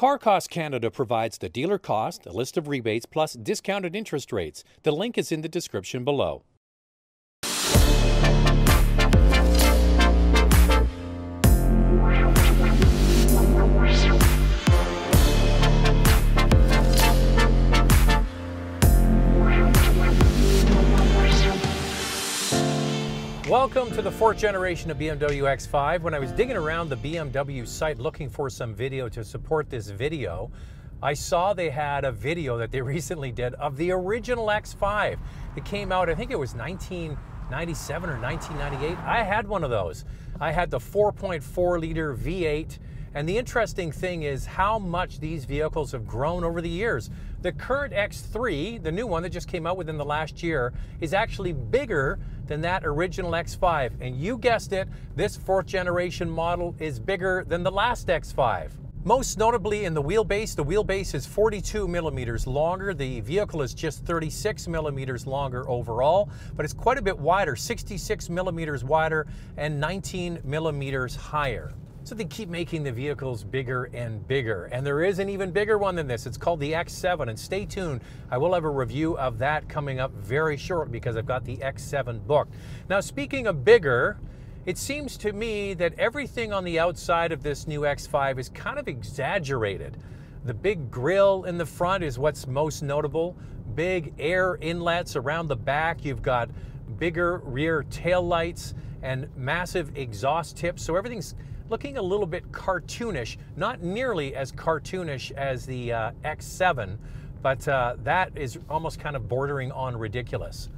Car Cost Canada provides the dealer cost, a list of rebates, plus discounted interest rates. The link is in the description below. Welcome to the fourth generation of BMW X5. When I was digging around the BMW site looking for some video to support this video, I saw they had a video that they recently did of the original X5. It came out, I think it was 1997 or 1998. I had one of those. I had the 4.4 liter V8. And the interesting thing is how much these vehicles have grown over the years. The current X3, the new one that just came out within the last year, is actually bigger than that original X5. And you guessed it, this fourth generation model is bigger than the last X5. Most notably in the wheelbase is 42 millimeters longer. The vehicle is just 36 millimeters longer overall, but it's quite a bit wider, 66 millimeters wider and 19 millimeters higher. So they keep making the vehicles bigger and bigger. And there is an even bigger one than this. It's called the X7. And stay tuned. I will have a review of that coming up very short because I've got the X7 booked. Now, speaking of bigger, it seems to me that everything on the outside of this new X5 is kind of exaggerated. The big grille in the front is what's most notable. Big air inlets around the back. You've got bigger rear tail lights and massive exhaust tips. So everything's looking a little bit cartoonish, not nearly as cartoonish as the X7, but that is almost kind of bordering on ridiculous.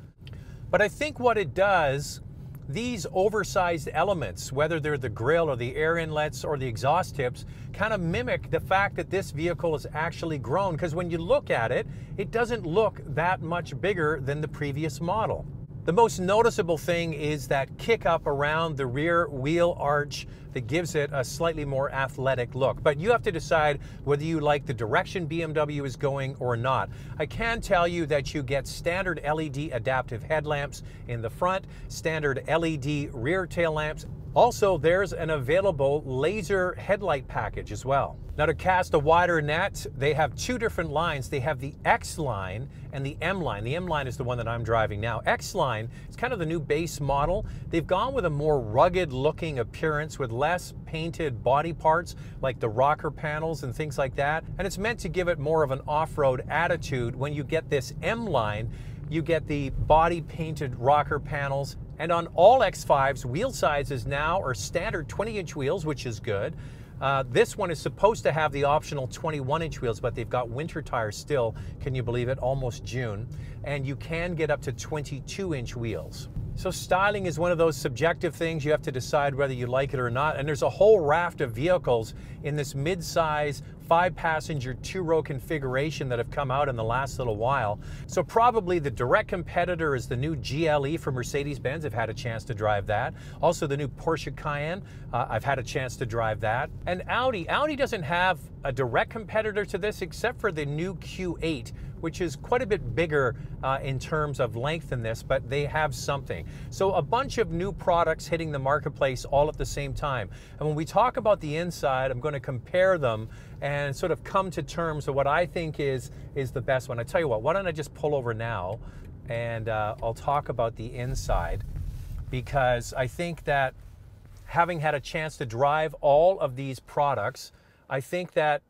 But I think what it does, these oversized elements, whether they're the grille or the air inlets or the exhaust tips, kind of mimic the fact that this vehicle has actually grown, because when you look at it, it doesn't look that much bigger than the previous model. The most noticeable thing is that kick up around the rear wheel arch that gives it a slightly more athletic look. But you have to decide whether you like the direction BMW is going or not. I can tell you that you get standard LED adaptive headlamps in the front, standard LED rear tail lamps. Also, there's an available laser headlight package as well. Now, to cast a wider net, they have two different lines. They have the X line and the M line. The M line is the one that I'm driving now. X line is kind of the new base model. They've gone with a more rugged looking appearance with less painted body parts like the rocker panels and things like that. And it's meant to give it more of an off-road attitude. When you get this M line, you get the body painted rocker panels. And on all X5s, wheel sizes now are standard 20-inch wheels, which is good. This one is supposed to have the optional 21-inch wheels, but they've got winter tires still, can you believe it, almost June. And you can get up to 22-inch wheels. So styling is one of those subjective things. You have to decide whether you like it or not. And there's a whole raft of vehicles in this mid-size 5-passenger 2-row configuration that have come out in the last little while. So probably the direct competitor is the new GLE from Mercedes-Benz. I've had a chance to drive that. Also the new Porsche Cayenne. I've had a chance to drive that. And Audi doesn't have a direct competitor to this except for the new Q8, which is quite a bit bigger in terms of length than this, but they have something. So a bunch of new products hitting the marketplace all at the same time. And when we talk about the inside, I'm going to compare them and sort of come to terms of what I think is the best one. I tell you what, why don't I just pull over now and I'll talk about the inside, because I think that having had a chance to drive all of these products, I think that,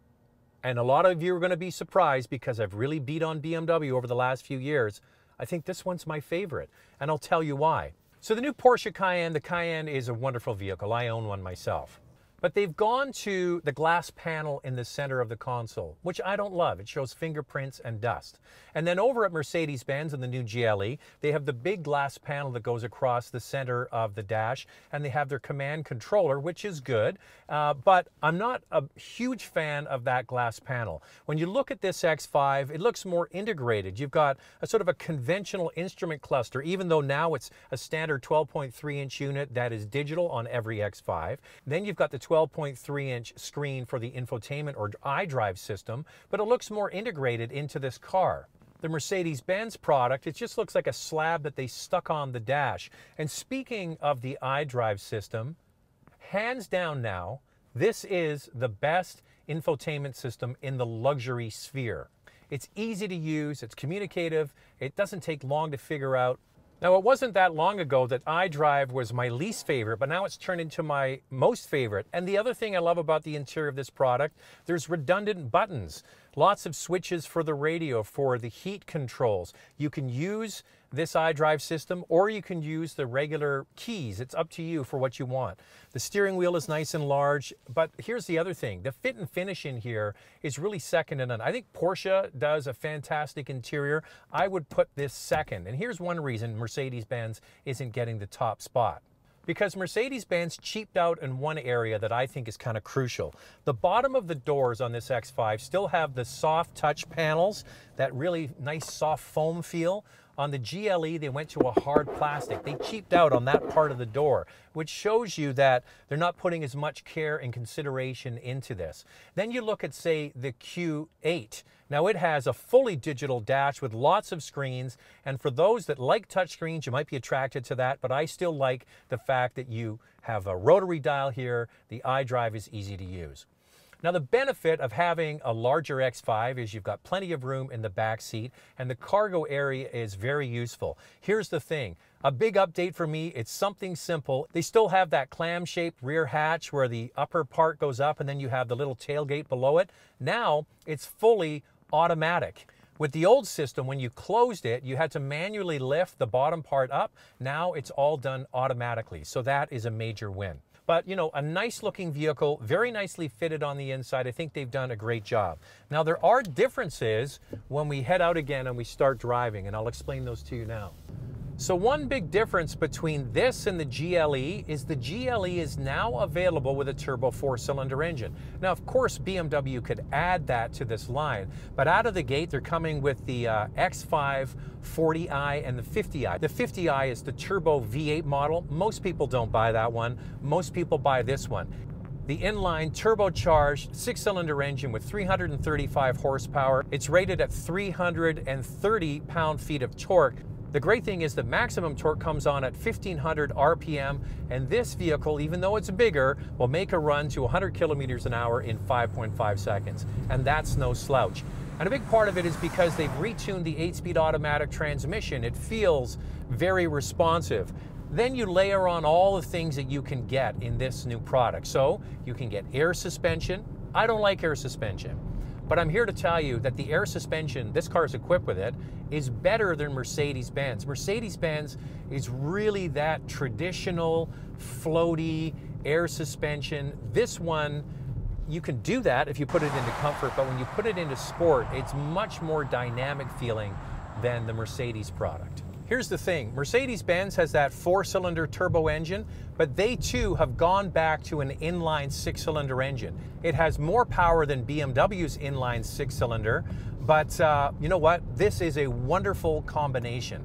and a lot of you are going to be surprised because I've really beat on BMW over the last few years, I think this one's my favorite, and I'll tell you why. So the new Porsche Cayenne, the Cayenne is a wonderful vehicle. I own one myself. But they've gone to the glass panel in the center of the console, which I don't love. It shows fingerprints and dust. And then over at Mercedes-Benz in the new GLE, they have the big glass panel that goes across the center of the dash, and they have their command controller, which is good. But I'm not a huge fan of that glass panel. When you look at this X5, it looks more integrated. You've got a sort of a conventional instrument cluster, even though now it's a standard 12.3-inch unit that is digital on every X5. Then you've got the 12.3-inch screen for the infotainment or Idrive system, but it looks more integrated into this car. The Mercedes-Benz product, it just looks like a slab that they stuck on the dash. And speaking of the Idrive system, hands down now, this is the best infotainment system in the luxury sphere. It's easy to use, it's communicative, it doesn't take long to figure out. Now, it wasn't that long ago that Idrive was my least favorite, but now it's turned into my most favorite. And the other thing I love about the interior of this product, there's redundant buttons. Lots of switches for the radio, for the heat controls. You can use this Idrive system, or you can use the regular keys. It's up to you for what you want. The steering wheel is nice and large, but here's the other thing. The fit and finish in here is really second to none. I think Porsche does a fantastic interior. I would put this second. And here's one reason Mercedes-Benz isn't getting the top spot. Because Mercedes-Benz cheaped out in one area that I think is kind of crucial. The bottom of the doors on this X5 still have the soft touch panels, that really nice soft foam feel. On the GLE, they went to a hard plastic. They cheaped out on that part of the door, which shows you that they're not putting as much care and consideration into this. Then you look at, say, the Q8. Now, it has a fully digital dash with lots of screens, and for those that like touchscreens, you might be attracted to that, but I still like the fact that you have a rotary dial here. The iDrive is easy to use. Now, the benefit of having a larger X5 is you've got plenty of room in the back seat, and the cargo area is very useful. Here's the thing. A big update for me, it's something simple. They still have that clam-shaped rear hatch where the upper part goes up and then you have the little tailgate below it. Now, it's fully automatic. With the old system, when you closed it, you had to manually lift the bottom part up. Now, it's all done automatically, so that is a major win. But, you know, a nice looking vehicle, very nicely fitted on the inside. I think they've done a great job. Now, there are differences when we head out again and we start driving, and I'll explain those to you now. So one big difference between this and the GLE is the GLE is now available with a turbo 4-cylinder engine. Now, of course, BMW could add that to this line, but out of the gate, they're coming with the X5 40i and the 50i. The 50i is the turbo V8 model. Most people don't buy that one. Most people buy this one. The inline turbocharged 6-cylinder engine with 335 horsepower. It's rated at 330 pound-feet of torque. The great thing is the maximum torque comes on at 1500 RPM, and this vehicle, even though it's bigger, will make a run to 100 kilometers an hour in 5.5 seconds. And that's no slouch. And a big part of it is because they've retuned the 8-speed automatic transmission. It feels very responsive. Then you layer on all the things that you can get in this new product. So you can get air suspension. I don't like air suspension. But I'm here to tell you that the air suspension, this car is equipped with it, is better than Mercedes-Benz. Mercedes-Benz is really that traditional, floaty air suspension. This one, you can do that if you put it into comfort, but when you put it into sport, it's much more dynamic feeling than the Mercedes product. Here's the thing, Mercedes-Benz has that 4-cylinder turbo engine, but they too have gone back to an inline 6-cylinder engine. It has more power than BMW's inline 6-cylinder, but you know what? This is a wonderful combination.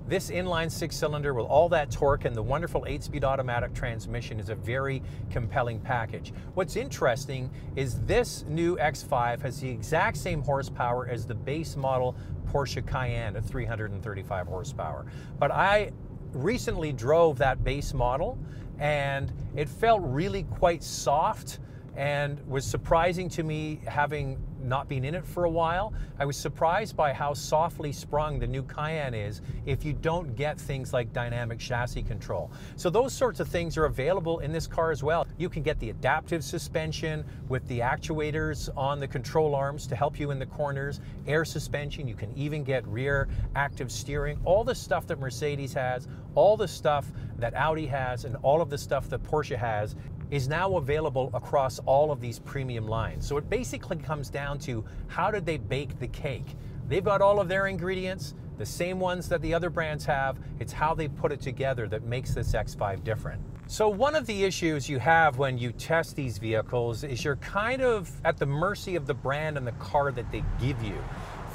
This inline 6-cylinder with all that torque and the wonderful 8-speed automatic transmission is a very compelling package. What's interesting is this new X5 has the exact same horsepower as the base model Porsche Cayenne at 335 horsepower. But I recently drove that base model and it felt really quite soft and was surprising to me, having not been in it for a while. I was surprised by how softly sprung the new Cayenne is if you don't get things like dynamic chassis control. So those sorts of things are available in this car as well. You can get the adaptive suspension with the actuators on the control arms to help you in the corners, air suspension, you can even get rear active steering, all the stuff that Mercedes has, all the stuff that Audi has, and all of the stuff that Porsche has is now available across all of these premium lines. So it basically comes down to how did they bake the cake? They've got all of their ingredients, the same ones that the other brands have. It's how they put it together that makes this X5 different. So one of the issues you have when you test these vehicles is you're kind of at the mercy of the brand and the car that they give you.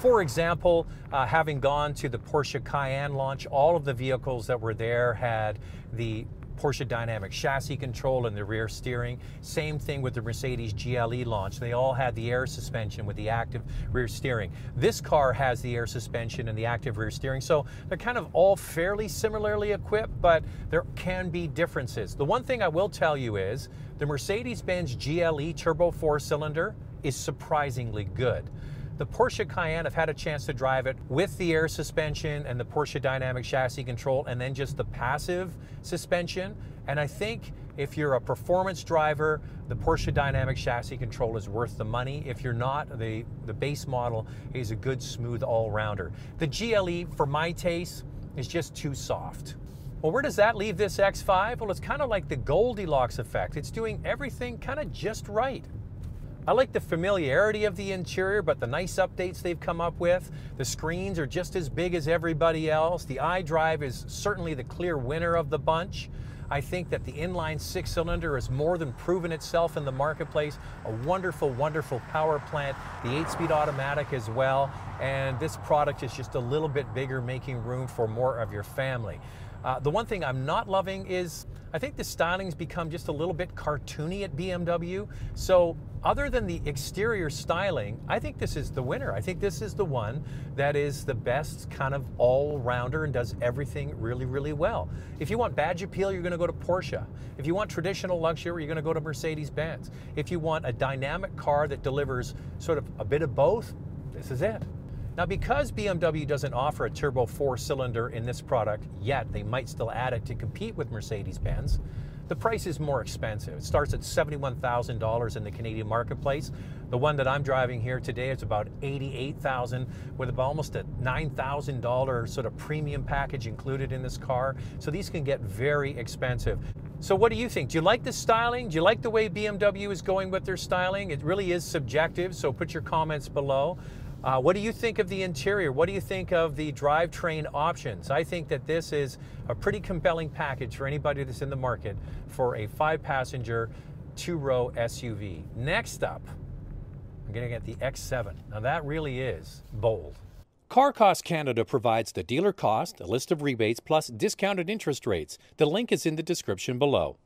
For example, having gone to the Porsche Cayenne launch, all of the vehicles that were there had the Porsche dynamic chassis control and the rear steering. Same thing with the Mercedes GLE launch. They all had the air suspension with the active rear steering. This car has the air suspension and the active rear steering. So they're kind of all fairly similarly equipped, but there can be differences. The one thing I will tell you is the Mercedes-Benz GLE turbo 4-cylinder is surprisingly good. The Porsche Cayenne, I've had a chance to drive it with the air suspension and the Porsche dynamic chassis control, and then just the passive suspension. And I think if you're a performance driver, the Porsche dynamic chassis control is worth the money. If you're not, the base model is a good, smooth all-rounder. The GLE, for my taste, is just too soft. Well, where does that leave this X5? Well, it's kind of like the Goldilocks effect. It's doing everything kind of just right. I like the familiarity of the interior, but the nice updates they've come up with. The screens are just as big as everybody else. The iDrive is certainly the clear winner of the bunch. I think that the inline six-cylinder has more than proven itself in the marketplace. A wonderful, wonderful power plant. The 8-speed automatic as well. And this product is just a little bit bigger, making room for more of your family. The one thing I'm not loving is I think the styling's become just a little bit cartoony at BMW. So other than the exterior styling, I think this is the winner. I think this is the one that is the best kind of all-rounder and does everything really, really well. If you want badge appeal, you're going to go to Porsche. If you want traditional luxury, you're going to go to Mercedes-Benz. If you want a dynamic car that delivers sort of a bit of both, this is it. Now, because BMW doesn't offer a turbo 4-cylinder in this product yet, they might still add it to compete with Mercedes-Benz, the price is more expensive. It starts at $71,000 in the Canadian marketplace. The one that I'm driving here today is about $88,000 with about almost a $9,000 sort of premium package included in this car. So these can get very expensive. So what do you think? Do you like the styling? Do you like the way BMW is going with their styling? It really is subjective, so put your comments below. What do you think of the interior? What do you think of the drivetrain options? I think that this is a pretty compelling package for anybody that's in the market for a 5-passenger, 2-row SUV. Next up, I'm going to get the X7. Now that really is bold. Car Cost Canada provides the dealer cost, a list of rebates, plus discounted interest rates. The link is in the description below.